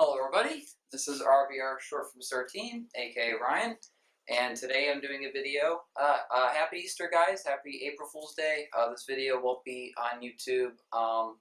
Hello everybody, this is RBR short from Sir Team, aka Ryan, and today I'm doing a video. Happy Easter guys, happy April Fool's Day. This video won't be on YouTube on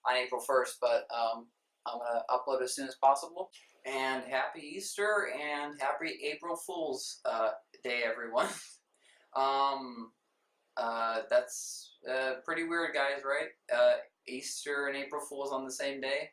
April 1st, but I'm going to upload as soon as possible. And happy Easter and happy April Fool's Day everyone. That's pretty weird guys, right? Easter and April Fool's on the same day.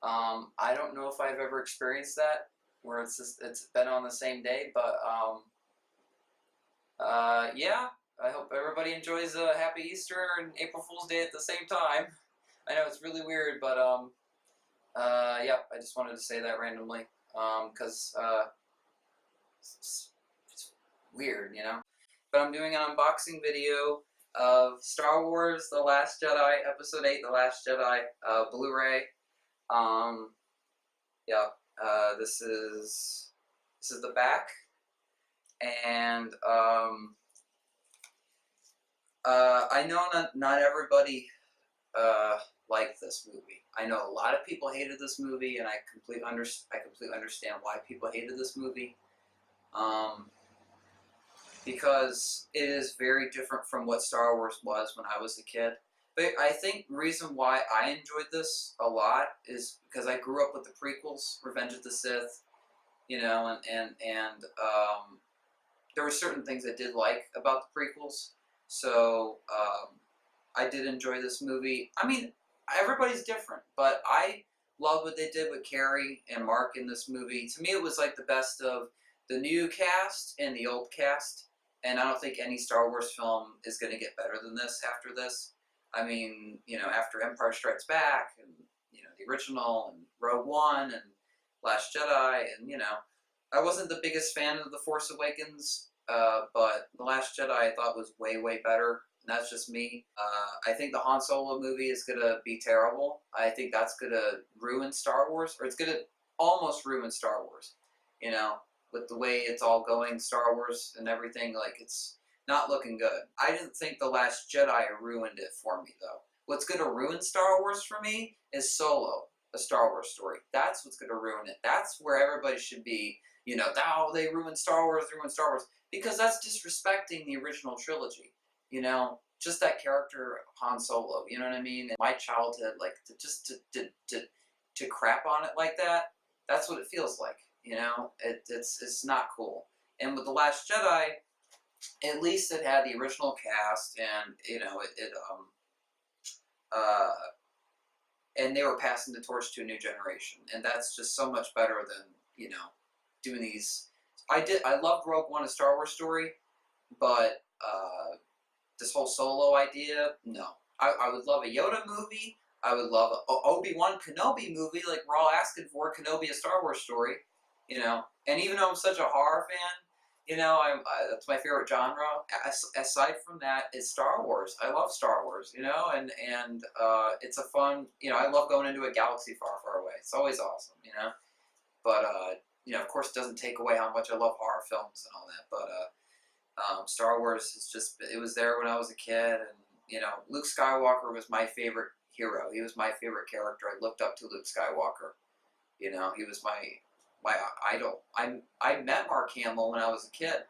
I don't know if I've ever experienced that, where it's been on the same day, but yeah, I hope everybody enjoys a happy Easter and April Fool's Day at the same time. I know it's really weird, but yeah, I just wanted to say that randomly, because it's weird, you know? But I'm doing an unboxing video of Star Wars The Last Jedi, Episode 8, The Last Jedi, Blu-ray. Yeah, this is the back, and I know not everybody liked this movie. I know a lot of people hated this movie, and I completely understand why people hated this movie. Because it is very different from what Star Wars was when I was a kid. But I think the reason why I enjoyed this a lot is because I grew up with the prequels, Revenge of the Sith, you know, and there were certain things I did like about the prequels. So I did enjoy this movie. I mean, everybody's different, but I love what they did with Carrie and Mark in this movie. To me, it was like the best of the new cast and the old cast, and I don't think any Star Wars film is going to get better than this after this. I mean, you know, after Empire Strikes Back, and, you know, the original, and Rogue One, and Last Jedi, and, you know, I wasn't the biggest fan of The Force Awakens, but The Last Jedi I thought was way, way better, and that's just me. I think the Han Solo movie is going to be terrible. I think that's going to ruin Star Wars, or it's going to almost ruin Star Wars, you know, with the way it's all going, Star Wars and everything, like, it's not looking good. I didn't think The Last Jedi ruined it for me, though. What's going to ruin Star Wars for me is Solo, a Star Wars story. That's what's going to ruin it. That's where everybody should be, you know, oh, they ruined Star Wars, because that's disrespecting the original trilogy, you know? Just that character, Han Solo, you know what I mean? In my childhood, like, to crap on it like that, that's what it feels like, you know? It's not cool. And with The Last Jedi, at least it had the original cast, and, you know, and they were passing the torch to a new generation, and that's just so much better than, you know, doing these. I loved Rogue One, a Star Wars story, but this whole Solo idea, no. I would love a Yoda movie. I would love a Obi-Wan Kenobi movie, like we're all asking for, Kenobi, a Star Wars story, you know. And even though I'm such a horror fan, you know, that's my favorite genre. Aside from that, is Star Wars. I love Star Wars, you know, and it's a fun, you know, I love going into a galaxy far, far away. It's always awesome, you know. But, you know, of course, it doesn't take away how much I love horror films and all that. But Star Wars is just, it was there when I was a kid, and, you know, Luke Skywalker was my favorite hero. He was my favorite character. I looked up to Luke Skywalker. You know, he was my idol. I met Mark Hamill when I was a kid,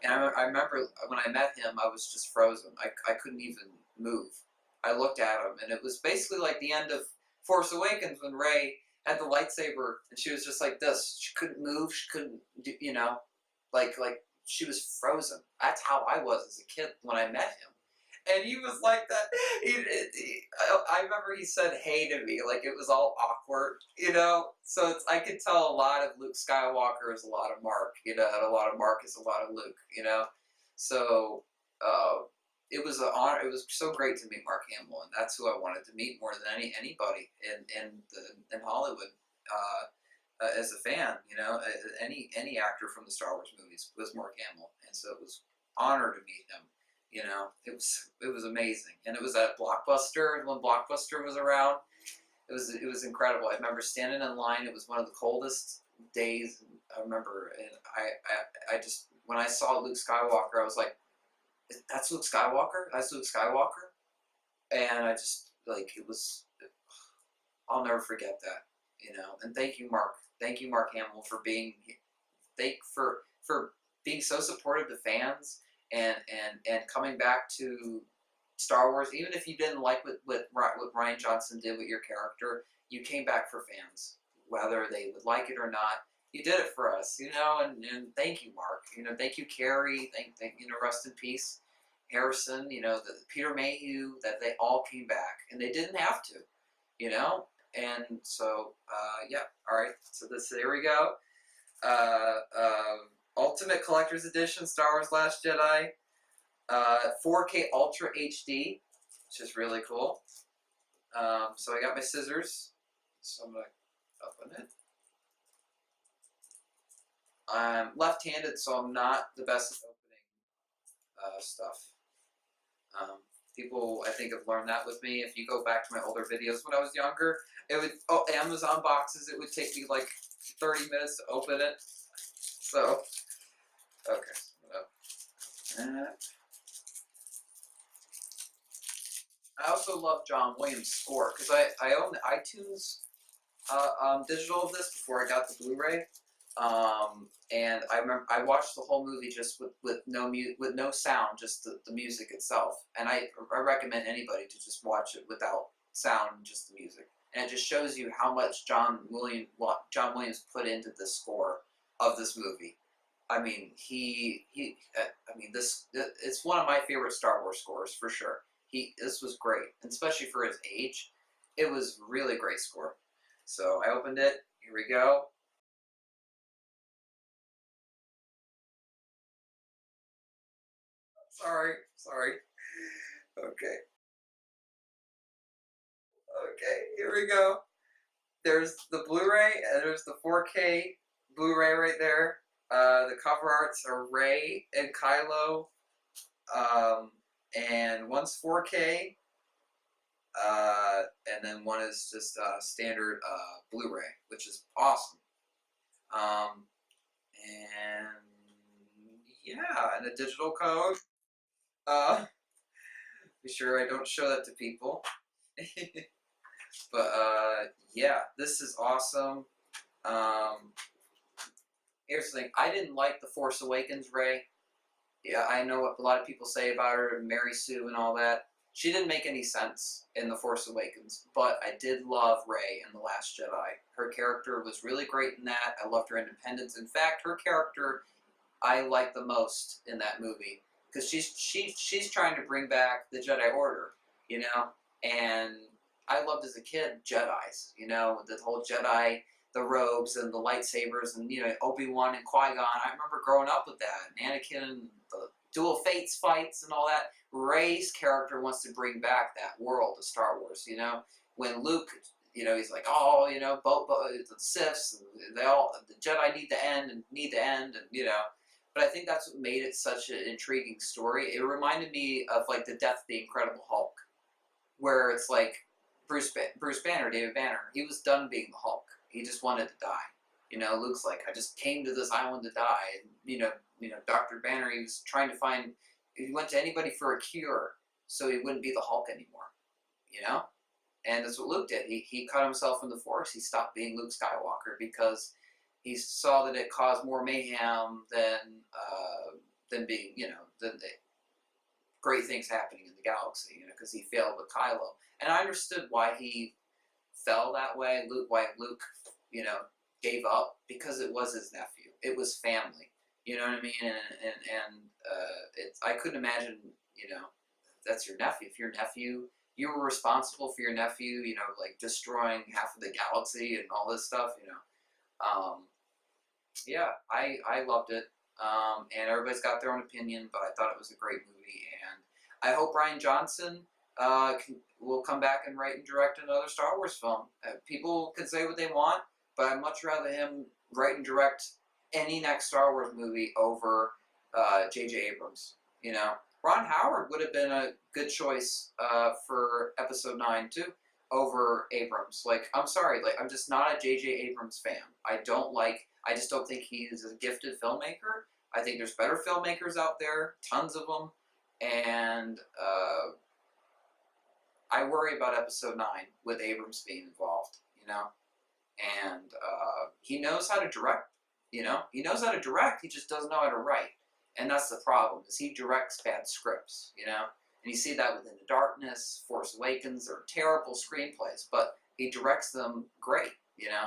and I remember when I met him, I was just frozen. I couldn't even move. I looked at him, and it was basically like the end of Force Awakens when Rey had the lightsaber, and she was just like this. She couldn't move. She couldn't, you know, like she was frozen. That's how I was as a kid when I met him. And he was like that. I remember he said "hey" to me, like it was all awkward, you know. So I could tell a lot of Luke Skywalker is a lot of Mark, you know, and a lot of Mark is a lot of Luke, you know. So it was an honor. It was so great to meet Mark Hamill, and that's who I wanted to meet more than anybody in Hollywood. As a fan, you know, any actor from the Star Wars movies was Mark Hamill, and so it was an honor to meet him. You know, it was amazing, and it was at Blockbuster when Blockbuster was around. It was incredible. I remember standing in line. It was one of the coldest days. I remember, and I just, when I saw Luke Skywalker, I was like, "That's Luke Skywalker. That's Luke Skywalker," and I just, like, it was. I'll never forget that. You know, and thank you, Mark. Thank you, Mark Hamill, for being for being so supportive to fans and coming back to Star Wars. Even if you didn't like what Ryan Johnson did with your character, you came back for fans, whether they would like it or not. You did it for us, you know, and thank you, Mark. You know, thank you, Carrie. Thank you know, rest in peace, Harrison. You know, Peter Mayhew. That they all came back, and they didn't have to, you know. And so, yeah, all right. So here we go. Uh, uh, Ultimate Collector's Edition, Star Wars Last Jedi, 4K Ultra HD, which is really cool. So I got my scissors, so I'm gonna open it. I'm left-handed, so I'm not the best at opening stuff. People, I think, have learned that with me. If you go back to my older videos when I was younger, it would, Amazon boxes, it would take me like 30 minutes to open it. So, okay. I also love John Williams' score, because I own the iTunes digital of this before I got the Blu-ray. And I remember I watched the whole movie just with no sound, just the music itself. And I recommend anybody to just watch it without sound, just the music. And it just shows you how much John Williams put into the score of this movie. I mean, it's one of my favorite Star Wars scores for sure. This was great, and especially for his age, it was really great score. So I opened it. Here we go. Sorry. Okay, here we go. There's the Blu-ray, and there's the 4K Blu-ray right there. The cover arts are Rey and Kylo, and one's 4K, and then one is just standard Blu-ray, which is awesome. And yeah, and a digital code. Be sure I don't show that to people. But yeah, this is awesome. Here's the thing: I didn't like the Force Awakens Rey. Yeah, I know what a lot of people say about her, Mary Sue, and all that. She didn't make any sense in The Force Awakens, but I did love Rey in The Last Jedi. Her character was really great in that. I loved her independence. In fact, her character I like the most in that movie, because she's trying to bring back the Jedi Order, you know, and I loved as a kid Jedi's, you know, the whole Jedi, the robes and the lightsabers, and you know, Obi-Wan and Qui-Gon. I remember growing up with that, and Anakin, and the dual fates fights and all that. Rey's character wants to bring back that world of Star Wars, you know. When Luke, you know, he's like, oh, you know, the Siths, the Jedi need to end, and you know. But I think that's what made it such an intriguing story. It reminded me of like the death of the Incredible Hulk, where it's like Bruce Banner, David Banner, he was done being the Hulk. He just wanted to die. You know, Luke's like, I just came to this island to die. And Dr. Banner, he went to anybody for a cure, so he wouldn't be the Hulk anymore. You know, and that's what Luke did. He cut himself in the Force. He stopped being Luke Skywalker because he saw that it caused more mayhem than being, than the great things happening in the galaxy, because he failed with Kylo. And I understood why he fell that way, why Luke, gave up, because it was his nephew. It was family. You know what I mean? I couldn't imagine, that's your nephew. If your nephew, you were responsible for your nephew, like destroying half of the galaxy and all this stuff, yeah, I loved it. And everybody's got their own opinion, but I thought it was a great movie, and I hope Ryan Johnson will come back and write and direct another Star Wars film. People can say what they want, but I'd much rather him write and direct any next Star Wars movie over J.J. Abrams. Ron Howard would have been a good choice for Episode 9 too, over Abrams. I'm sorry, I'm just not a J.J. Abrams fan. I just don't think he's a gifted filmmaker. I think there's better filmmakers out there, tons of them, and I worry about Episode 9 with Abrams being involved, and he knows how to direct. You know, he knows how to direct. He just doesn't know how to write, and that's the problem. Is he directs bad scripts? You know, and you see that within the Darkness, Force Awakens. They're terrible screenplays, but he directs them great. You know,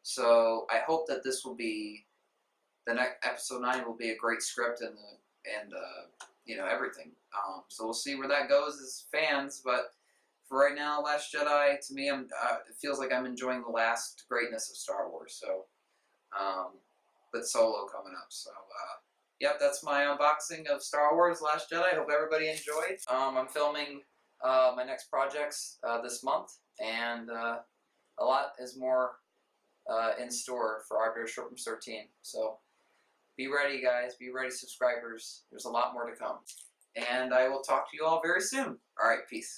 so I hope that this will be the next episode 9 will be a great script and you know, everything. So we'll see where that goes as fans, but for right now, Last Jedi, to me, it feels like I'm enjoying the last greatness of Star Wars. So, but Solo coming up. So, yep, that's my unboxing of Star Wars Last Jedi. Hope everybody enjoyed. I'm filming my next projects this month, and a lot is more in store for our dear Shortums 13. So, be ready, guys. Be ready, subscribers. There's a lot more to come. And I will talk to you all very soon. All right, peace.